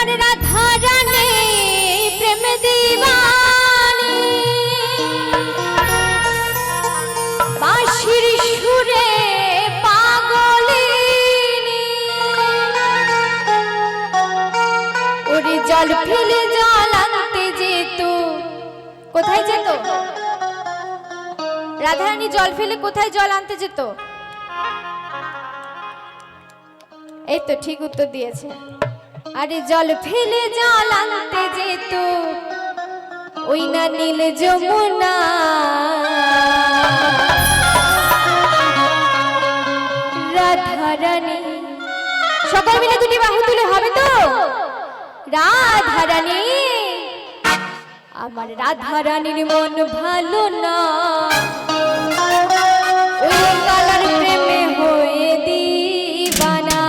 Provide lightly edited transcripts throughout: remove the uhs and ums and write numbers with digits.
আমার রাধা রানী প্রেম দিবানী বাঁশির সুরে পাগলিনী ওরে জল ফেলে জল আনতে যেত। কোথায় যেত রাধারানী? জল ফেলে কোথায় জল আনতে যেত? এই তো ঠিক উত্তর দিয়েছে। আরে জল ফেলে জল আনতে যেত ওই না নীল যমুনা রাধারানী। সকল মিলে দুটি বাহু তুলে হবে তো? রাধারানী আমার রাধারানীর মন ভালো না ওই কালার প্রেমে হয়ে দিবানা।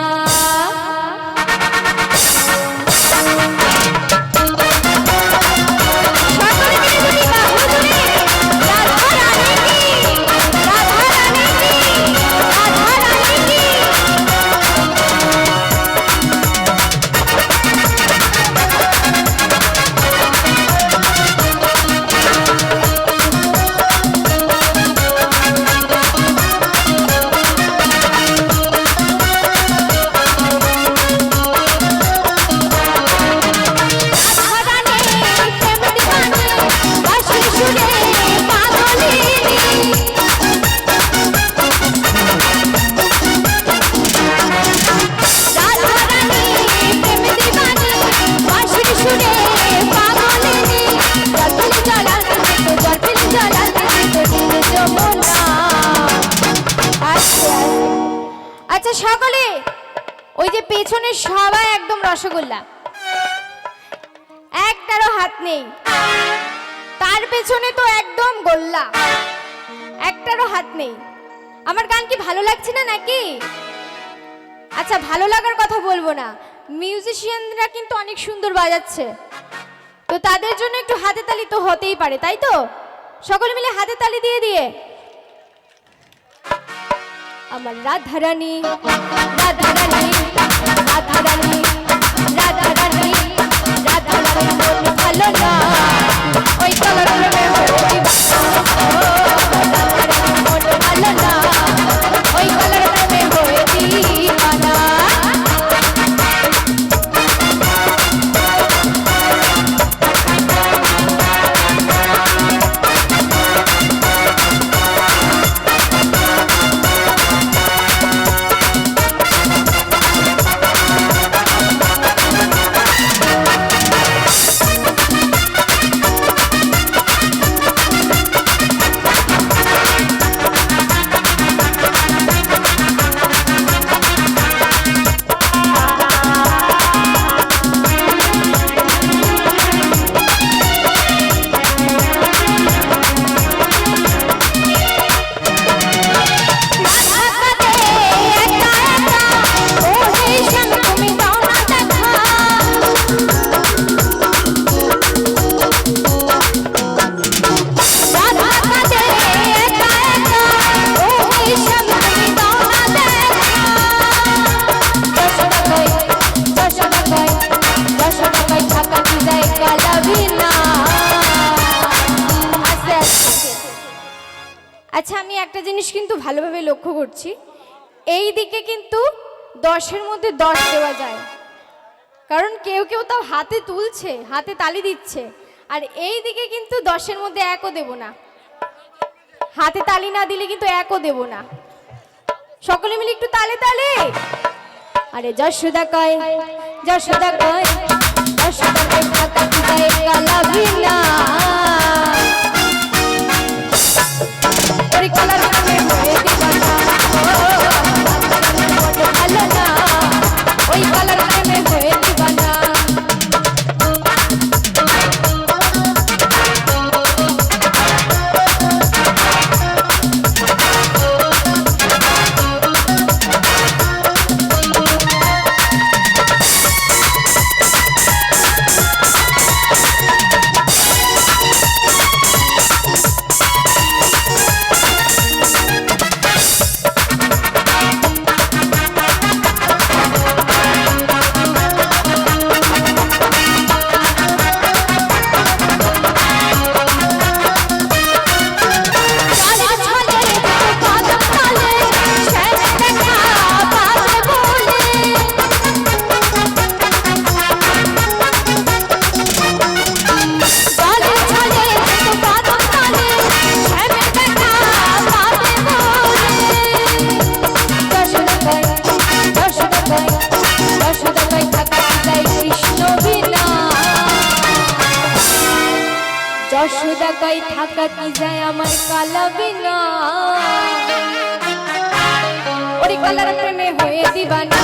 আচ্ছা সকলে ওই যে পেছনে সবাই একদম রসগোল্লা, একটারও হাত নেই। তার পেছনে তো একদম গোল্লা, একটারও হাত নেই। আমার গান কি ভালো লাগছে না নাকি? আচ্ছা ভালো লাগার কথা বলবো না, মিউজিশিয়ানরা কিন্তু অনেক সুন্দর বাজাচ্ছে, তো তাদের জন্য একটু হাতে তালি তো হতেই পারে, তাই তো? সকলে মিলে হাতে তালি দিয়ে দিয়ে আমার রাধারানী রাধারানী রাধারানী রাধারানী রাধারানী মন ভালো না ওই কালার প্রেমে হয়ে দিবানা। রাধারানী মন ভালো না ওই কালার প্রেমে হয়ে দিবানা। আচ্ছা আমি একটা জিনিস কিন্তু ভালোভাবে লক্ষ্য করছি, এই দিকে কিন্তু 10-এর মধ্যে 10 দেওয়া যায়, কারণ কেউ কেউ তাও হাতে তুলছে, হাতে তালি দিচ্ছে, আর এই দিকে কিন্তু 10-এর মধ্যে 1ও দেব না, হাতে তালি না দিলে কিন্তু 1ও দেব না। সকলে মিলে একটু তালে তালে। আরে যশোদা কয় যশোদা কয় যশোদা কয় কাকা যায় কালাবি না ওই কালার প্রেমে হয়ে দিবানা। ভালো না ওই কালার প্রেমে হয়ে দিবানা। জায়গায় থাকা কি যায় আমার কালাবে না ওরে কালার প্রেমে হয়ে দিবানা